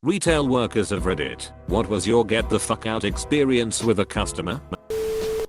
Retail workers of Reddit, what was your get the fuck out experience with a customer?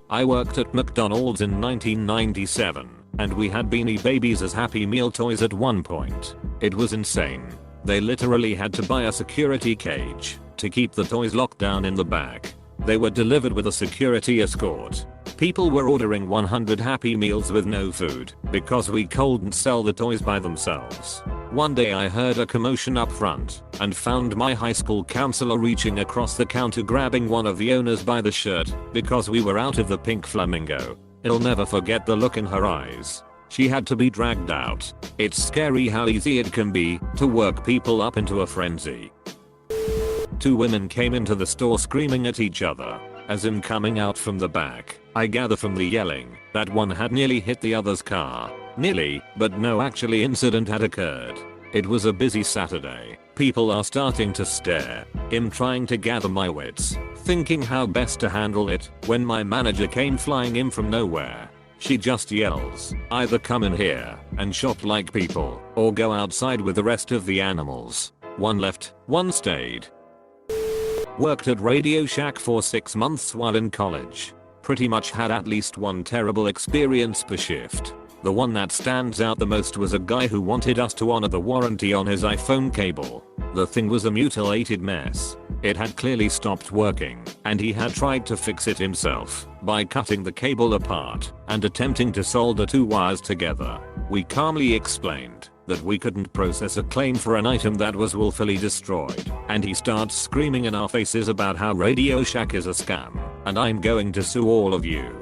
I worked at McDonald's in 1997, and we had Beanie Babies as Happy Meal toys at one point. It was insane. They literally had to buy a security cage to keep the toys locked down in the back. They were delivered with a security escort. People were ordering 100 Happy Meals with no food because we couldn't sell the toys by themselves. One day I heard a commotion up front and found my high school counselor reaching across the counter grabbing one of the owners by the shirt because we were out of the pink flamingo. I'll never forget the look in her eyes. She had to be dragged out. It's scary how easy it can be to work people up into a frenzy. Two women came into the store screaming at each other, as in coming out from the back. I gather from the yelling that one had nearly hit the other's car. Nearly, but no actually incident had occurred. It was a busy Saturday. People are starting to stare. I'm trying to gather my wits, thinking how best to handle it, when my manager came flying in from nowhere. She just yells, either come in here and shop like people, or go outside with the rest of the animals. One left, one stayed. Worked at Radio Shack for 6 months while in college. Pretty much had at least one terrible experience per shift. The one that stands out the most was a guy who wanted us to honor the warranty on his iPhone cable. The thing was a mutilated mess. It had clearly stopped working, and he had tried to fix it himself by cutting the cable apart and attempting to solder two wires together. We calmly explained that we couldn't process a claim for an item that was willfully destroyed, and he starts screaming in our faces about how Radio Shack is a scam, and I'm going to sue all of you.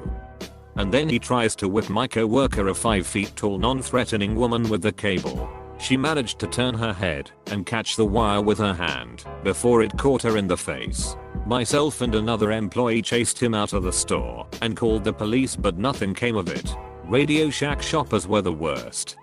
And then he tries to whip my co-worker, a 5 feet tall non-threatening woman, with the cable. She managed to turn her head and catch the wire with her hand before it caught her in the face. Myself and another employee chased him out of the store and called the police, but nothing came of it. Radio Shack shoppers were the worst.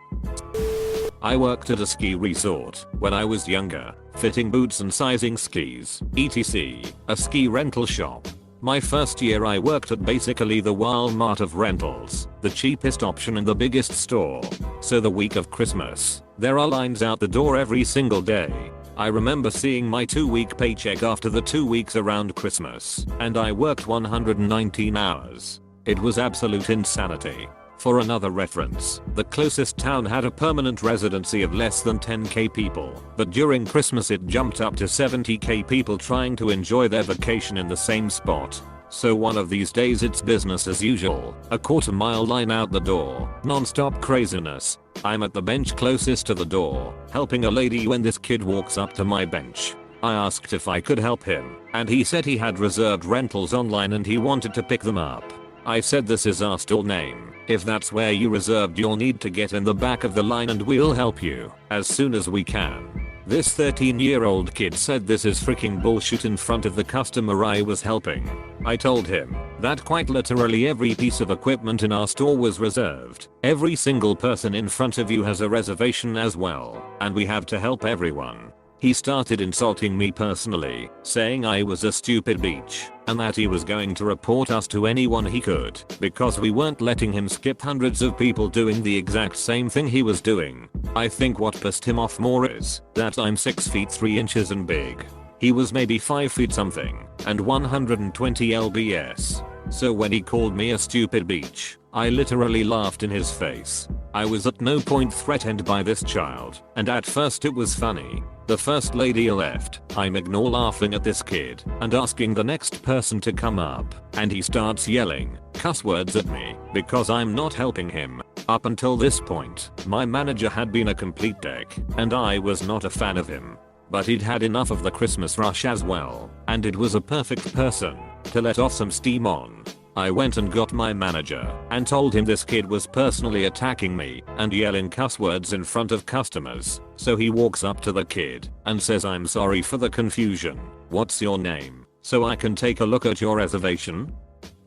I worked at a ski resort when I was younger, fitting boots and sizing skis, etc. A ski rental shop. My first year I worked at basically the Walmart of rentals, the cheapest option in the biggest store. So the week of Christmas, there are lines out the door every single day. I remember seeing my 2-week paycheck after the 2 weeks around Christmas, and I worked 119 hours. It was absolute insanity. For another reference, the closest town had a permanent residency of less than 10k people, but during Christmas it jumped up to 70k people trying to enjoy their vacation in the same spot. So one of these days it's business as usual, a quarter-mile line out the door, non-stop craziness. I'm at the bench closest to the door, helping a lady, when this kid walks up to my bench. I asked if I could help him, and he said he had reserved rentals online and he wanted to pick them up. I said, this is our store name. If that's where you reserved, you'll need to get in the back of the line and we'll help you as soon as we can. This 13-year-old kid said this is freaking bullshit in front of the customer I was helping. I told him that quite literally every piece of equipment in our store was reserved. Every single person in front of you has a reservation as well, and we have to help everyone. He started insulting me personally, saying I was a stupid bitch, and that he was going to report us to anyone he could because we weren't letting him skip hundreds of people doing the exact same thing he was doing. I think what pissed him off more is that I'm 6 feet 3 inches and big. He was maybe 5 feet something and 120 lbs. So when he called me a stupid bitch, I literally laughed in his face. I was at no point threatened by this child, and at first it was funny. The first lady left. I'm ignore laughing at this kid and asking the next person to come up, and he starts yelling cuss words at me because I'm not helping him. Up until this point, my manager had been a complete dick, and I was not a fan of him. But he'd had enough of the Christmas rush as well, and it was a perfect person to let off some steam on. I went and got my manager and told him this kid was personally attacking me and yelling cuss words in front of customers. So he walks up to the kid and says, I'm sorry for the confusion. What's your name, so I can take a look at your reservation?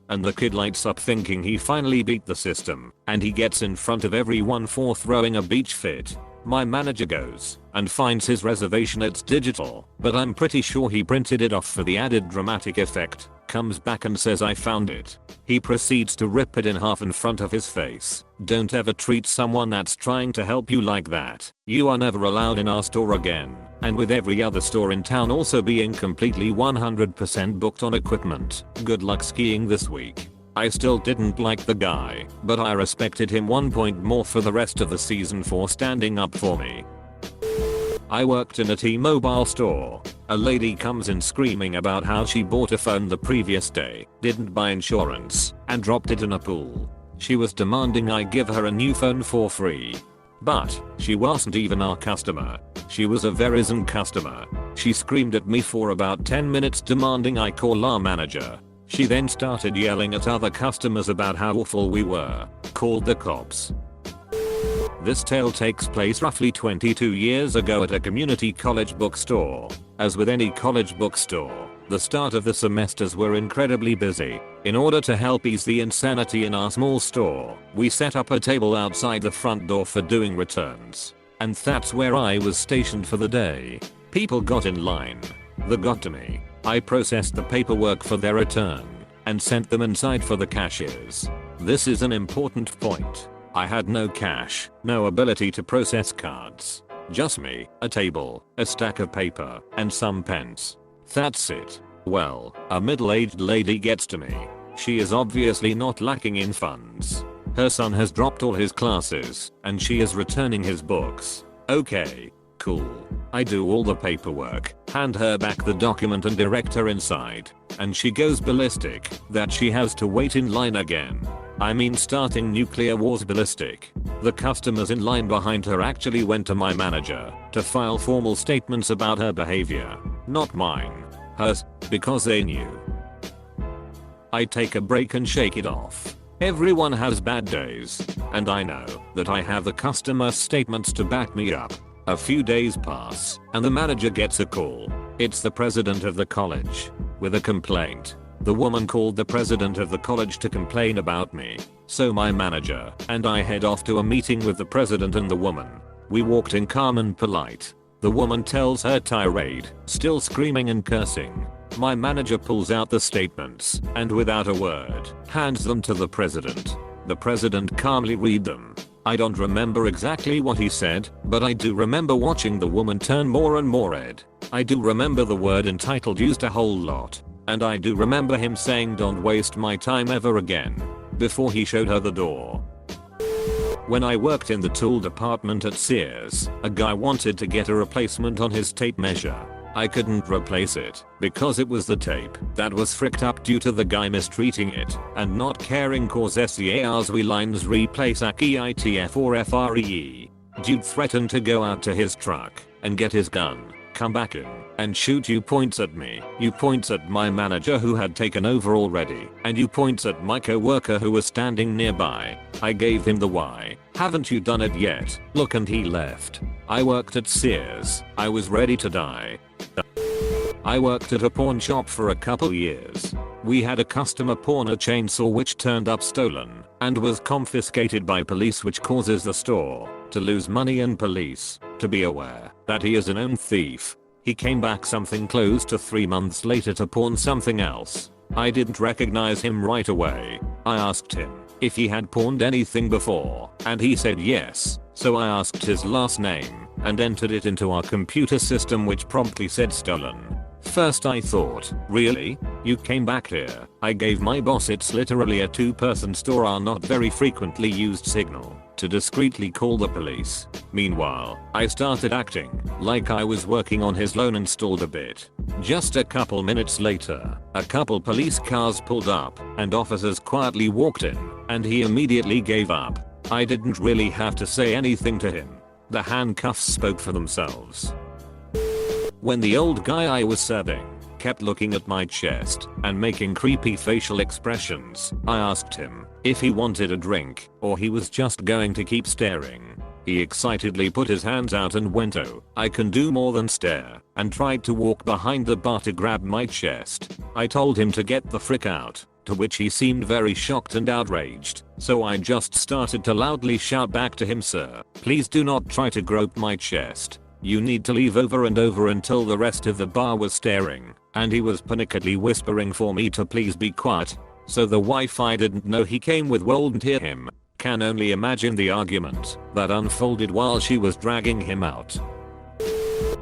And the kid lights up thinking he finally beat the system, and he gets in front of everyone for throwing a beach fit. My manager goes and finds his reservation. It's digital, but I'm pretty sure he printed it off for the added dramatic effect. Comes back and says I found it. He proceeds to rip it in half in front of his face. Don't ever treat someone that's trying to help you like that. You are never allowed in our store again. And with every other store in town also being completely 100% booked on equipment, good luck skiing this week. I still didn't like the guy, but I respected him 1 point more for the rest of the season for standing up for me. I worked in a T-Mobile store. A lady comes in screaming about how she bought a phone the previous day, didn't buy insurance, and dropped it in a pool. She was demanding I give her a new phone for free. But she wasn't even our customer. She was a Verizon customer. She screamed at me for about 10 minutes demanding I call our manager. She then started yelling at other customers about how awful we were. Called the cops. This tale takes place roughly 22 years ago at a community college bookstore. As with any college bookstore, the start of the semesters were incredibly busy. In order to help ease the insanity in our small store, we set up a table outside the front door for doing returns. And that's where I was stationed for the day. People got in line. They got to me. I processed the paperwork for their return and sent them inside for the cashiers. This is an important point. I had no cash, no ability to process cards. Just me, a table, a stack of paper, and some pens. That's it. Well, a middle-aged lady gets to me. She is obviously not lacking in funds. Her son has dropped all his classes, and she is returning his books. Okay, cool. I do all the paperwork, hand her back the document and direct her inside, and she goes ballistic that she has to wait in line again. I mean starting nuclear wars ballistic. The customers in line behind her actually went to my manager to file formal statements about her behavior. Not mine. Hers, because they knew. I take a break and shake it off. Everyone has bad days, and I know that I have the customer statements to back me up. A few days pass, and the manager gets a call. It's the president of the college with a complaint. The woman called the president of the college to complain about me. So my manager and I head off to a meeting with the president and the woman. We walked in calm and polite. The woman tells her tirade, still screaming and cursing. My manager pulls out the statements and without a word, hands them to the president. The president calmly read them. I don't remember exactly what he said, but I do remember watching the woman turn more and more red. I do remember the word entitled used a whole lot. And I do remember him saying don't waste my time ever again, before he showed her the door. When I worked in the tool department at Sears, a guy wanted to get a replacement on his tape measure. I couldn't replace it, because it was the tape that was fricked up due to the guy mistreating it, and not caring cause SCARs we lines replace AKEITF or FREE. Dude threatened to go out to his truck and get his gun, come back in, and shoot. You points at me, you points at my manager who had taken over already, and you points at my co-worker who was standing nearby. I gave him the why. Haven't you done it yet? Look, and he left. I worked at Sears. I was ready to die. I worked at a pawn shop for a couple years. We had a customer pawn a chainsaw which turned up stolen and was confiscated by police, which causes the store to lose money and police to be aware that he is a known thief. He came back something close to 3 months later to pawn something else. I didn't recognize him right away. I asked him if he had pawned anything before, and he said yes. So I asked his last name and entered it into our computer system, which promptly said stolen. First I thought, really? You came back here? I gave my boss, it's literally a 2-person store, our not very frequently used signal, to discreetly call the police. Meanwhile, I started acting like I was working on his loan and stalled a bit. Just a couple minutes later, a couple police cars pulled up and officers quietly walked in, and he immediately gave up. I didn't really have to say anything to him. The handcuffs spoke for themselves. When the old guy I was serving kept looking at my chest and making creepy facial expressions, I asked him if he wanted a drink or he was just going to keep staring. He excitedly put his hands out and went, "Oh, I can do more than stare," and tried to walk behind the bar to grab my chest. I told him to get the frick out. to which he seemed very shocked and outraged, so I just started to loudly shout back to him, "Sir, please do not try to grope my chest. You need to leave," over and over until the rest of the bar was staring, and he was panickedly whispering for me to please be quiet. So the wife I didn't know he came with wouldn't hear him. Can only imagine the argument that unfolded while she was dragging him out.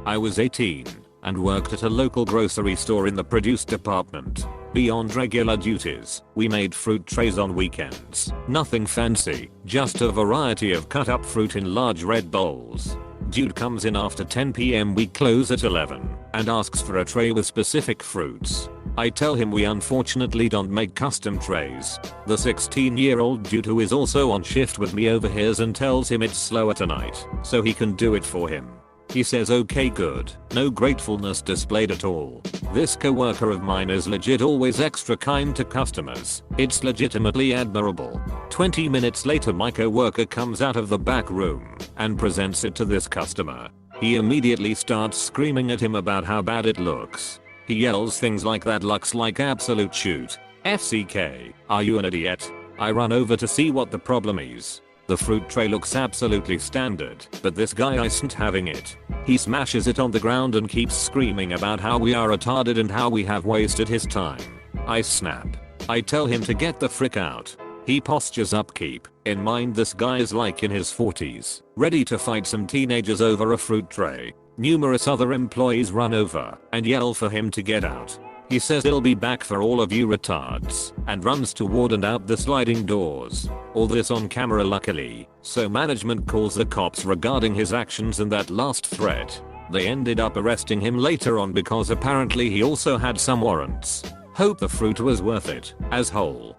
I was 18 and worked at a local grocery store in the produce department. Beyond regular duties, we made fruit trays on weekends. Nothing fancy, just a variety of cut up fruit in large red bowls. Dude comes in after 10 PM, we close at 11, and asks for a tray with specific fruits. I tell him we unfortunately don't make custom trays. The 16-year-old dude, who is also on shift with me, overhears and tells him it's slower tonight, so he can do it for him. He says okay, good. No gratefulness displayed at all. This coworker of mine is legit always extra kind to customers. It's legitimately admirable. 20 minutes later, my coworker comes out of the back room and presents it to this customer. He immediately starts screaming at him about how bad it looks. He yells things like "That looks like absolute shoot. FCK, are you an idiot?" I run over to see what the problem is. The fruit tray looks absolutely standard, but this guy isn't having it. He smashes it on the ground and keeps screaming about how we are retarded and how we have wasted his time. I snap. I tell him to get the frick out. He postures up. Keep in mind this guy is like in his 40s, ready to fight some teenagers over a fruit tray. Numerous other employees run over and yell for him to get out. He says he'll be back for all of you retards, and runs toward and out the sliding doors. All this on camera luckily, so management calls the cops regarding his actions and that last threat. They ended up arresting him later on because apparently he also had some warrants. Hope the fruit was worth it, as whole.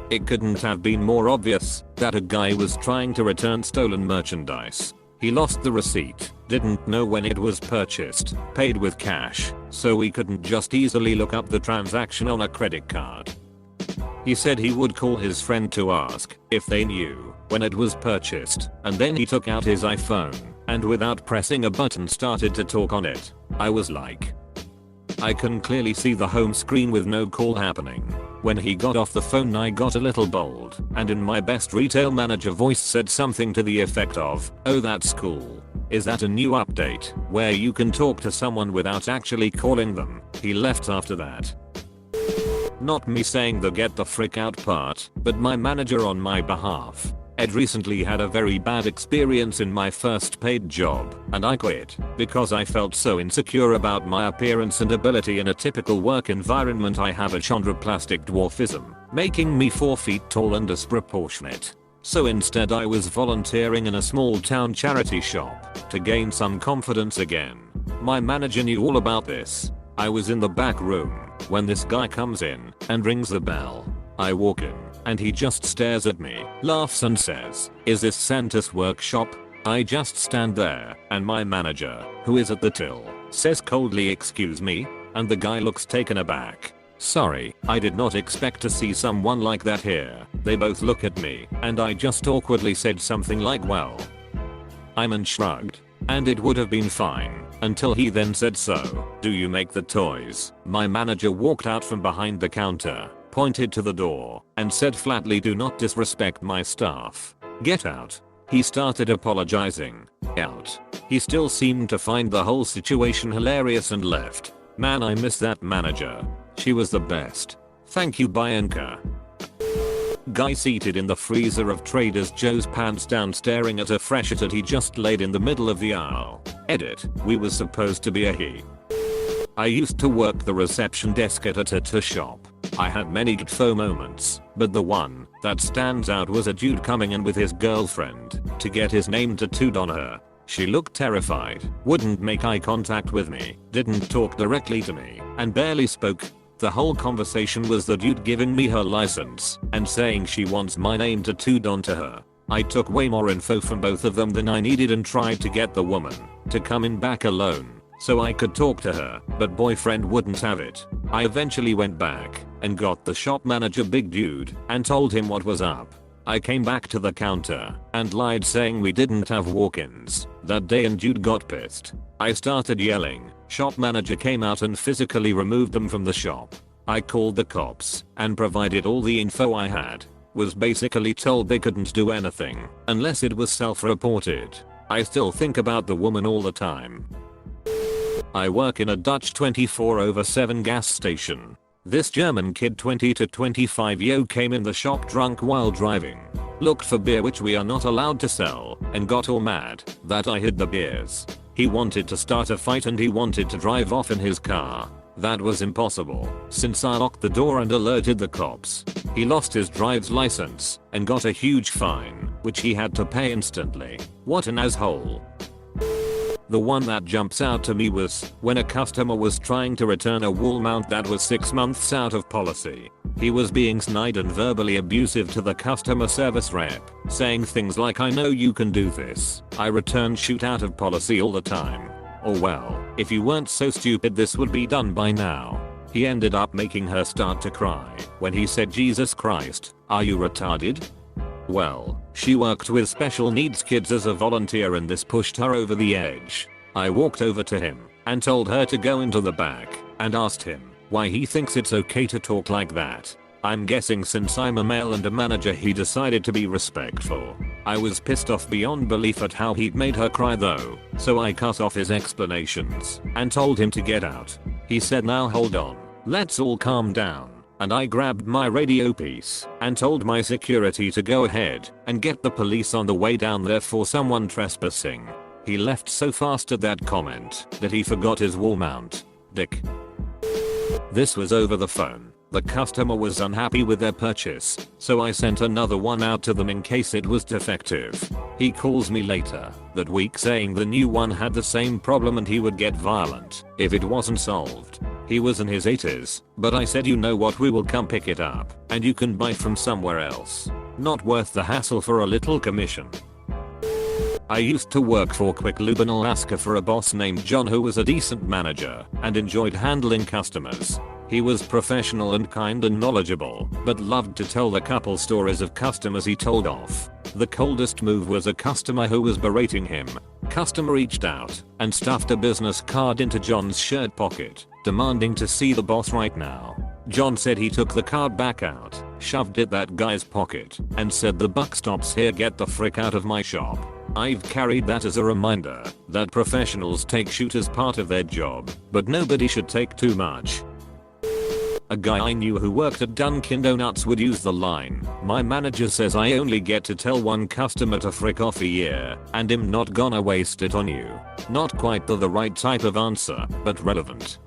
It couldn't have been more obvious that a guy was trying to return stolen merchandise. He lost the receipt, didn't know when it was purchased, paid with cash, so we couldn't just easily look up the transaction on a credit card. He said he would call his friend to ask if they knew when it was purchased, and then he took out his iPhone and without pressing a button started to talk on it. I was like, I can clearly see the home screen with no call happening. When he got off the phone, I got a little bold and in my best retail manager voice said something to the effect of, "Oh, that's cool. Is that a new update where you can talk to someone without actually calling them?" He left after that. Not me saying the "get the frick out" part, but my manager on my behalf. Ed recently had a very bad experience in my first paid job, and I quit because I felt so insecure about my appearance and ability in a typical work environment. I have achondroplastic dwarfism, making me 4 feet tall and disproportionate. So instead I was volunteering in a small town charity shop to gain some confidence again. My manager knew all about this. I was in the back room when this guy comes in and rings the bell. I walk in and he just stares at me, laughs and says, "Is this Santa's workshop?" I just stand there and my manager, who is at the till, says coldly, "Excuse me?" and the guy looks taken aback. "Sorry, I did not expect to see someone like that here." They both look at me and I just awkwardly said something like, "Well, I'm," and shrugged. And it would have been fine until he then said, "So, do you make the toys?" My manager walked out from behind the counter, pointed to the door, and said flatly, "Do not disrespect my staff. Get out." He started apologizing. Out. He still seemed to find the whole situation hilarious and left. Man, I miss that manager. She was the best. Thank you, Bianca. Guy seated in the freezer of Trader Joe's, pants down, staring at a freshette he just laid in the middle of the aisle. Edit. We was supposed to be a he. I used to work the reception desk at a tattoo shop. I had many good faux moments, but the one that stands out was a dude coming in with his girlfriend to get his name tattooed on her. She looked terrified, wouldn't make eye contact with me, didn't talk directly to me, and barely spoke. The whole conversation was the dude giving me her license and saying she wants my name tattooed onto her. I took way more info from both of them than I needed and tried to get the woman to come in back alone so I could talk to her, but boyfriend wouldn't have it. I eventually went back and got the shop manager, big dude, and told him what was up. I came back to the counter and lied, saying we didn't have walk-ins that day, and dude got pissed. I started yelling. Shop manager came out and physically removed them from the shop. I called the cops and provided all the info I had. Was basically told they couldn't do anything unless it was self-reported. I still think about the woman all the time. I work in a Dutch 24/7 gas station. This German kid 20 to 25 came in the shop drunk while driving. Looked for beer which we are not allowed to sell and got all mad that I hid the beers. He wanted to start a fight and he wanted to drive off in his car. That was impossible since I locked the door and alerted the cops. He lost his driver's license and got a huge fine which he had to pay instantly. What an asshole. The one that jumps out to me was when a customer was trying to return a wall mount that was 6 months out of policy. He was being snide and verbally abusive to the customer service rep, saying things like, "I know you can do this. I return shoot out of policy all the time." Or well, if you weren't so stupid this would be done by now. He ended up making her start to cry when he said, "Jesus Christ, are you retarded?" Well, she worked with special needs kids as a volunteer and this pushed her over the edge. I walked over to him and told her to go into the back and asked him why he thinks it's okay to talk like that. I'm guessing since I'm a male and a manager he decided to be respectful. I was pissed off beyond belief at how he'd made her cry though, so I cut off his explanations and told him to get out. He said, "Now hold on, let's all calm down." And I grabbed my radio piece and told my security to go ahead and get the police on the way down there for someone trespassing. He left so fast at that comment that he forgot his wall mount. Dick. This was over the phone. The customer was unhappy with their purchase, so I sent another one out to them in case it was defective. He calls me later that week saying the new one had the same problem and he would get violent if it wasn't solved. He was in his 80s, but I said, "You know what, we will come pick it up and you can buy from somewhere else. Not worth the hassle for a little commission." I used to work for Quick Lube in Alaska for a boss named John who was a decent manager and enjoyed handling customers. He was professional and kind and knowledgeable, but loved to tell the couple stories of customers he told off. The coldest move was a customer who was berating him. Customer reached out and stuffed a business card into John's shirt pocket, demanding to see the boss right now. John said he took the card back out, shoved it that guy's pocket, and said, "The buck stops here, get the frick out of my shop." I've carried that as a reminder that professionals take shoot as part of their job, but nobody should take too much. A guy I knew who worked at Dunkin' Donuts would use the line, "My manager says I only get to tell one customer to frick off a year, and I'm not gonna waste it on you." Not quite the right type of answer, but relevant.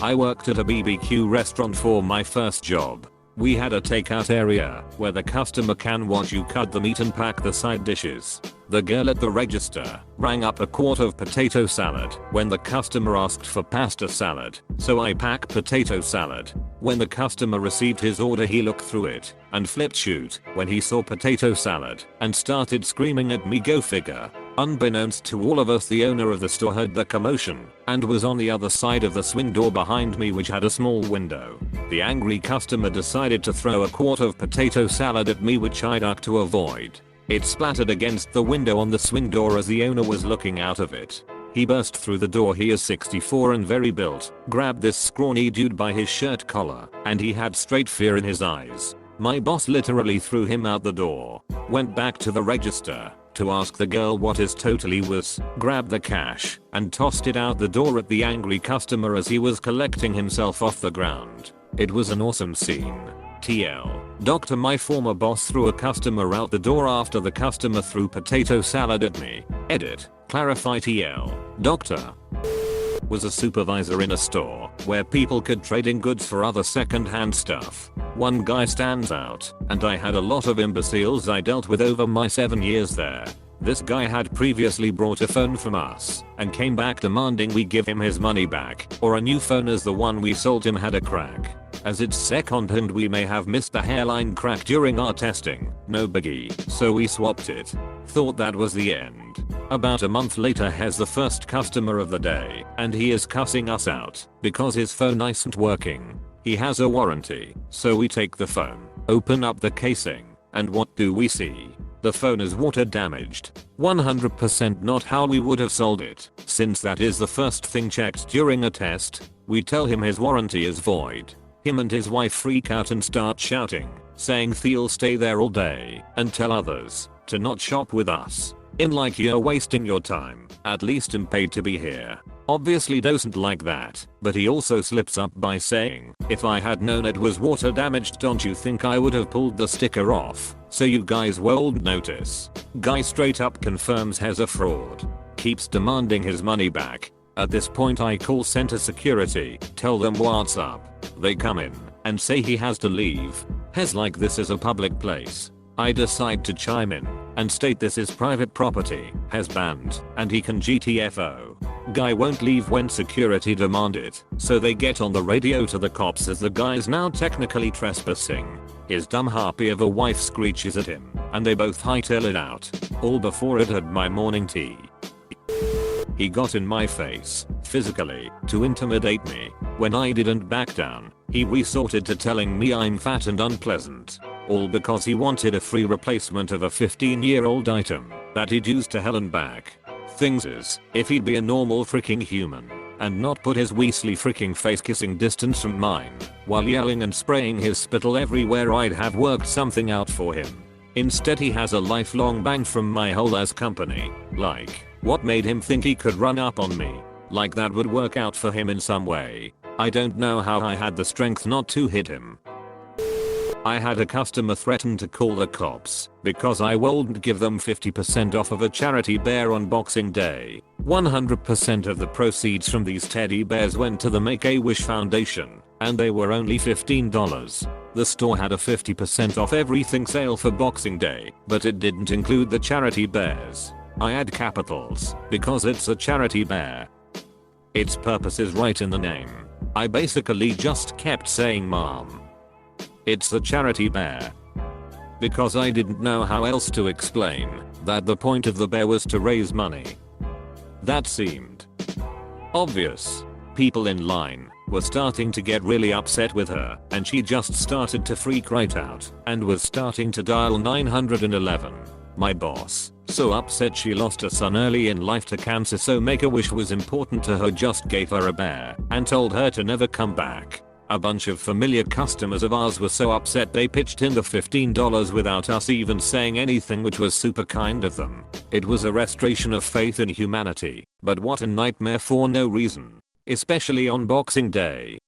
I worked at a BBQ restaurant for my first job. We had a takeout area where the customer can watch you cut the meat and pack the side dishes. The girl at the register rang up a quart of potato salad when the customer asked for pasta salad, so I packed potato salad. When the customer received his order he looked through it and flipped shoot when he saw potato salad and started screaming at me, go figure. Unbeknownst to all of us, the owner of the store heard the commotion and was on the other side of the swing door behind me, which had a small window. The angry customer decided to throw a quart of potato salad at me, which I ducked to avoid. It splattered against the window on the swing door as the owner was looking out of it. He burst through the door. He is 64 and very built, grabbed this scrawny dude by his shirt collar, and he had straight fear in his eyes. My boss literally threw him out the door, went back to the register to ask the girl what his totally was, grabbed the cash, and tossed it out the door at the angry customer as he was collecting himself off the ground. It was an awesome scene. TL. Doctor, my former boss threw a customer out the door after the customer threw potato salad at me. Edit. Clarify TL. Doctor was a supervisor in a store where people could trade in goods for other second-hand stuff. One guy stands out, and I had a lot of imbeciles I dealt with over my 7 years there. This guy had previously brought a phone from us and came back demanding we give him his money back or a new phone as the one we sold him had a crack. As it's second-hand, we may have missed the hairline crack during our testing, no biggie, so we swapped it. Thought that was the end. About a month later, has the first customer of the day, and he is cussing us out because his phone isn't working. He has a warranty, so we take the phone, open up the casing, and what do we see? The phone is water damaged. 100% not how we would have sold it, since that is the first thing checked during a test. We tell him his warranty is void. Him and his wife freak out and start shouting, saying they'll stay there all day, and tell others to not shop with us. In like you're wasting your time, at least I'm paid to be here. Obviously doesn't like that, but he also slips up by saying, if I had known it was water damaged, don't you think I would have pulled the sticker off, so you guys won't notice. Guy straight up confirms he's a fraud. Keeps demanding his money back. At this point I call center security, tell them what's up. They come in and say he has to leave. He's like this is a public place. I decide to chime in and state this is private property, has banned, and he can GTFO. Guy won't leave when security demand it, so they get on the radio to the cops as the guy's now technically trespassing. His dumb harpy of a wife screeches at him, and they both hightail it out, all before it had my morning tea. He got in my face, physically, to intimidate me. When I didn't back down, he resorted to telling me I'm fat and unpleasant. All because he wanted a free replacement of a 15-year-old item that he'd used to hell and back. Things is, if he'd be a normal freaking human and not put his Weasley freaking face kissing distance from mine while yelling and spraying his spittle everywhere, I'd have worked something out for him. Instead he has a lifelong ban from my whole ass company. Like, what made him think he could run up on me? Like that would work out for him in some way. I don't know how I had the strength not to hit him. I had a customer threaten to call the cops because I wouldn't give them 50% off of a charity bear on Boxing Day. 100% of the proceeds from these teddy bears went to the Make-A-Wish Foundation, and they were only $15. The store had a 50% off everything sale for Boxing Day, but it didn't include the charity bears. I add capitals because it's a charity bear. Its purpose is right in the name. I basically just kept saying mom, it's a charity bear. Because I didn't know how else to explain that the point of the bear was to raise money. That seemed obvious. People in line were starting to get really upset with her, and she just started to freak right out and was starting to dial 911. My boss, so upset she lost her son early in life to cancer, so Make-A-Wish was important to her, just gave her a bear and told her to never come back. A bunch of familiar customers of ours were so upset they pitched in the $15 without us even saying anything, which was super kind of them. It was a restoration of faith in humanity, but what a nightmare for no reason. Especially on Boxing Day.